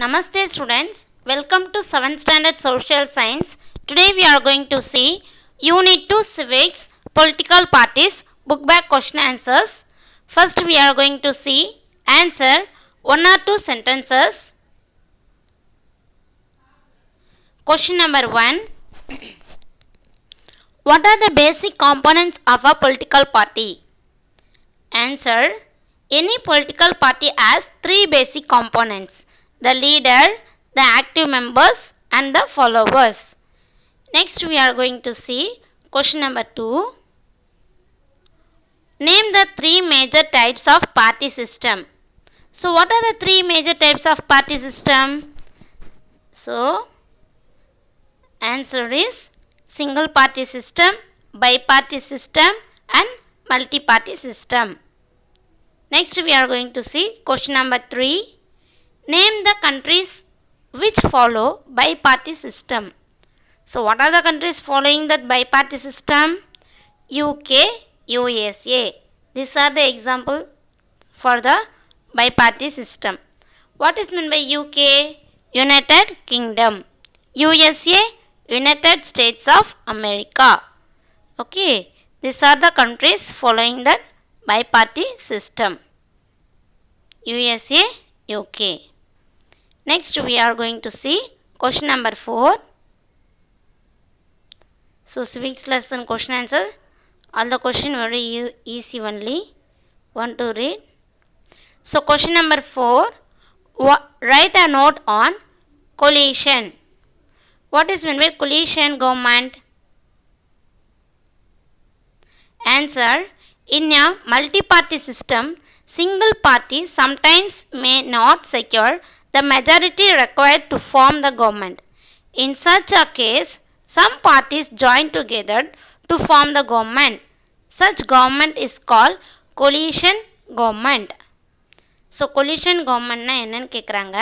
Namaste students, welcome to 7th standard social science. Today we are going to see Unit 2 Civics, Political Parties, book back question answers. First we are going to see answer one or two sentences. Question number 1. What are the basic components of a political party? Answer. Any political party has three basic components: the leader, the active members, and the followers. Next, we are going to see question number 2. Name the three major types of party system. So, what are the three major types of party system? So, answer is single party system, bi-party system, and multi-party system. Next, we are going to see question number 3. Name the countries which follow bi-party system. So, what are the countries following that bi-party system? UK, USA. These are the example for the bi-party system. What is meant by UK? United Kingdom. USA, United States of America. Okay, these are the countries following that bi-party system. USA, UK. Next we are going to see question number 4. So civics lesson question answer. All the question very easy only. Want to read? So question number 4. Write a note on coalition. What is meant by coalition government? Answer. In a multi-party system, single party sometimes may not secure the majority required to form the government. In such a case, some parties join together to form the government. Such government is called coalition government. So, coalition government na என்னன்னு கேட்குறாங்க.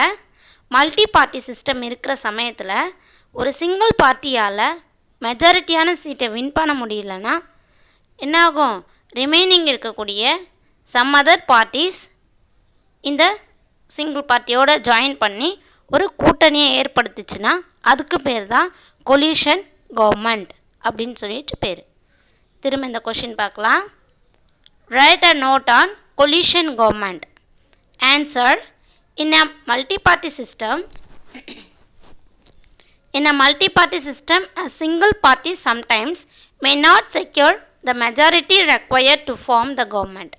Multi party system இருக்கிற சமயத்தில் ஒரு single பார்ட்டியால் மெஜாரிட்டியான சீட்டை win பண்ண முடியலன்னா என்னாகும்? Remaining இருக்கக்கூடிய சம் அதர் பார்ட்டிஸ் இந்த சிங்கிள் பார்ட்டியோட ஜாயின் பண்ணி ஒரு கூட்டணியை ஏற்படுத்துச்சுன்னா அதுக்கு பேர் தான் கொலிஷன் கவர்மெண்ட் அப்படின்னு சொல்லிட்டு பேர். திரும்ப இந்த கொஷின் பார்க்கலாம். Write a note on coalition government. Answer. In a multi-party system, a single party sometimes may not secure the majority required to form the government.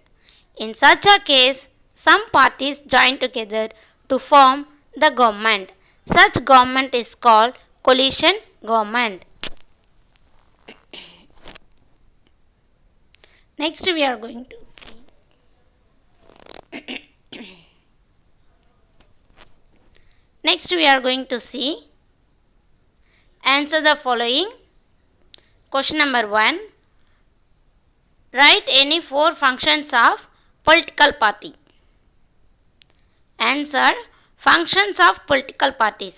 In such a case, some parties join together to form the government. Such government is called coalition government. Next we are going to see answer the following. Question number 1. Write any 4 functions of political party. Answer. Functions of political parties.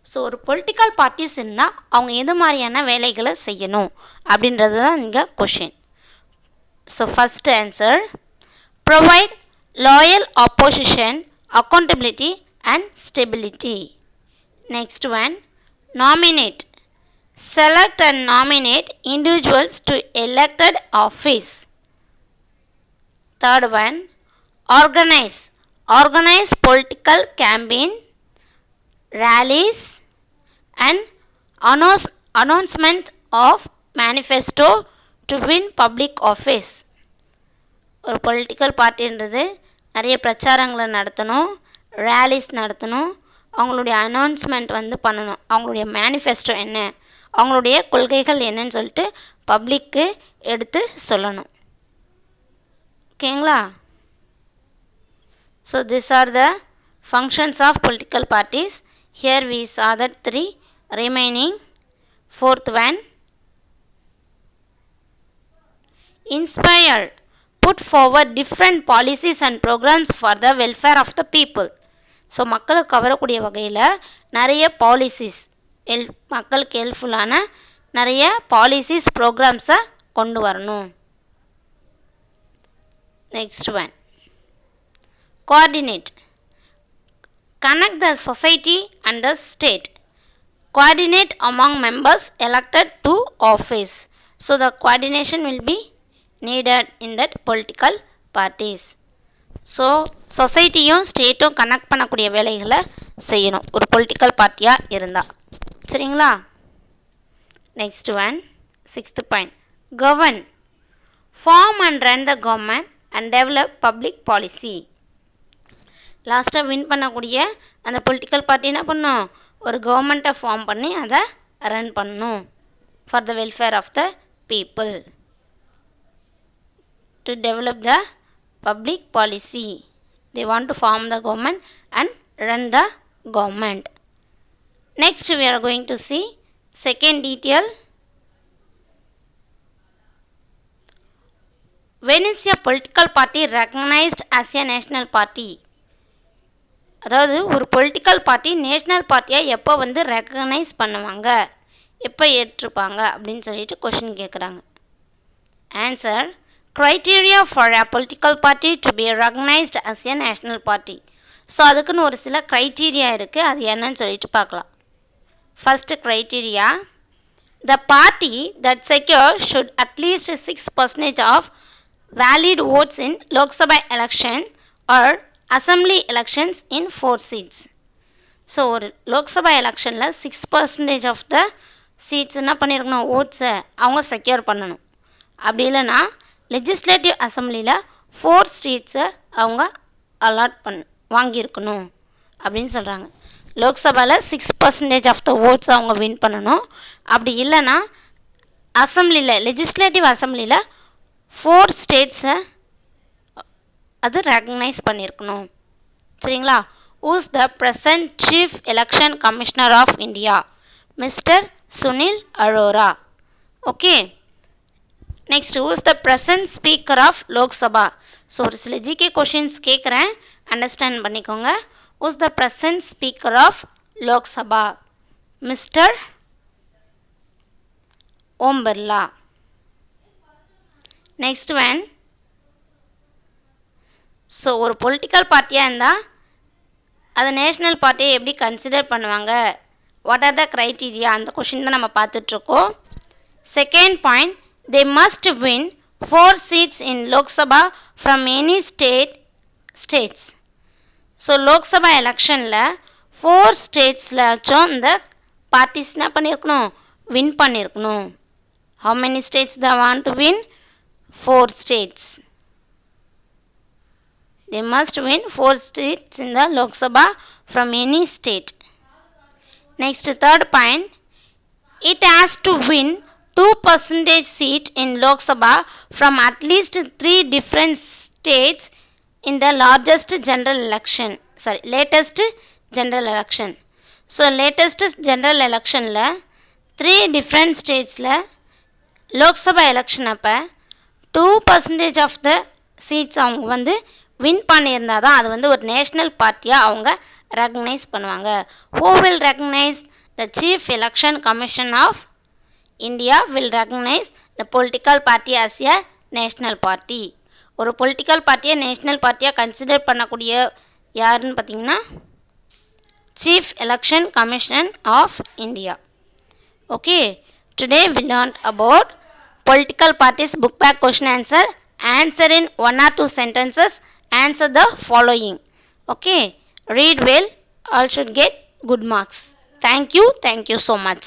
So ஒரு political parties இருந்தால் அவங்க எது மாதிரியான வேலைகளை செய்யணும் அப்படின்றது தான் இங்கே question. So first answer. Provide loyal opposition, accountability and stability. Next one. Nominate. Select and nominate individuals to elected office. Third one. Organize political campaign, rallies and announcement of manifesto to win public office. ஒரு political பார்ட்டின்றது நிறைய பிரச்சாரங்களை நடத்தணும், ரேலிஸ் நடத்தணும், அவங்களுடைய announcement பண்ணணும், அவங்களுடைய manifesto என்ன, அவங்களுடைய கொள்கைகள் என்னன்னு சொல்லிட்டு பப்ளிக்கு எடுத்து சொல்லணும். ஓகேங்களா? So this are the functions of political parties. Here we saw that 3 remaining. Fourth one. Inspire. Put forward different policies and programs for the welfare of the people. So மக்களுக்கு கவரக்கூடிய வகையில் நிறைய பாலிசிஸ், மக்களுக்கு ஹெல்ப்ஃபுல்லான நிறைய பாலிசிஸ் ப்ரோக்ராம்ஸை கொண்டு வரணும். Next one. Coordinate. connect the society and the state, coordinate among members elected to office. So the coordination will be needed in that political parties. So சொசைட்டியும் ஸ்டேட்டும் connect பண்ணக்கூடிய வேலைகளை செய்யணும் ஒரு பொலிட்டிக்கல் பார்ட்டியாக இருந்தால். சரிங்களா? Next one, 6th point, govern, form and run the government and develop public policy. லாஸ்ட்டாக வின் பண்ணக்கூடிய அந்த பொலிட்டிக்கல் பார்ட்டி என்ன பண்ணும், ஒரு கவர்மெண்ட்டை ஃபார்ம் பண்ணி அதை ரன் பண்ணணும் for the welfare of the people, to develop the public policy. They want to form the government and run the government. Next we are going to see second detail. When is a political party recognized as a national party? அதாவது ஒரு political party national பார்ட்டியாக எப்போ வந்து recognise பண்ணுவாங்க, எப்போ ஏற்றுப்பாங்க அப்படின்னு சொல்லிட்டு question கேட்குறாங்க. Answer, criteria for a political party to be recognized as a national party. So அதுக்குன்னு ஒரு சில க்ரைட்டீரியா இருக்குது, அது என்னன்னு சொல்லிட்டு பார்க்கலாம். First criteria, the party that secures should at least 6% of valid votes in Lok Sabha election or assembly elections in 4 seats. So ஒரு லோக்சபா எலெக்ஷனில் 6% ஆஃப் த சீட்ஸ் என்ன பண்ணியிருக்கணும், ஓட்ஸை அவங்க செக்யூர் பண்ணணும். அப்படி இல்லைன்னா லெஜிஸ்லேட்டிவ் அசம்பிளியில் 4 சீட்ஸை அவங்க அலாட் வாங்கியிருக்கணும் அப்படின்னு சொல்கிறாங்க. லோக்சபாவில் 6% ஆஃப் த ஓட்ஸ் அவங்க வின் பண்ணணும். அப்படி இல்லைன்னா அசம்பிளியில் லெஜிஸ்லேட்டிவ் அசம்பிளியில் 4 ஸ்டேட்ஸை அது ரெக்கக்னைஸ் பண்ணியிருக்கணும். சரிங்களா? Who's the present chief election commissioner of India? Mister Sunil Arora. Okay. Next, who is the present speaker of Lok Sabha? So ஒரு சில ஜிகே கொஷின்ஸ் கேட்குறேன், அண்டர்ஸ்டாண்ட் பண்ணிக்கோங்க. who is the present speaker of Lok Sabha? Mister Om Birla. Next one, so ஒரு political பார்ட்டியாக இருந்தால் அதை national பார்ட்டியை எப்படி கன்சிடர் பண்ணுவாங்க, வாட் ஆர் த க்ரைட்டீரியா, அந்த கொஷின் தான் நம்ம பார்த்துட்ருக்கோம். Second point, they must win 4 seats in Lok Sabha from any states. So Lok Sabha எலெக்ஷனில் 4 ஸ்டேட்ஸில் இந்த பார்ட்டிஸ் என்ன பண்ணியிருக்கணும், வின் பண்ணியிருக்கணும். how many states they want to win? 4 states. they must win 4 states in the Lok Sabha from any state. Next, third point, it has to win 2% seat in Lok Sabha from at least 3 different states in the latest general election. So latest general electionல 3 different statesல Lok Sabha election அப்போ 2% of the seats அவங்க வந்து win பண்ணியிருந்தால் தான் அது வந்து ஒரு national பார்ட்டியாக அவங்க recognise பண்ணுவாங்க. who will recognize? the chief election commission of India will recognize the political party as a national party. ஒரு பொலிட்டிக்கல் பார்ட்டியை நேஷ்னல் பார்ட்டியாக கன்சிடர் பண்ணக்கூடிய யாருன்னு பார்த்தீங்கன்னா chief election commission of India. Okay, today we learned about political parties book back question answer. Answer in 1 or 2 sentences. Answer the following. Okay, read well, all should get good marks. Thank you so much.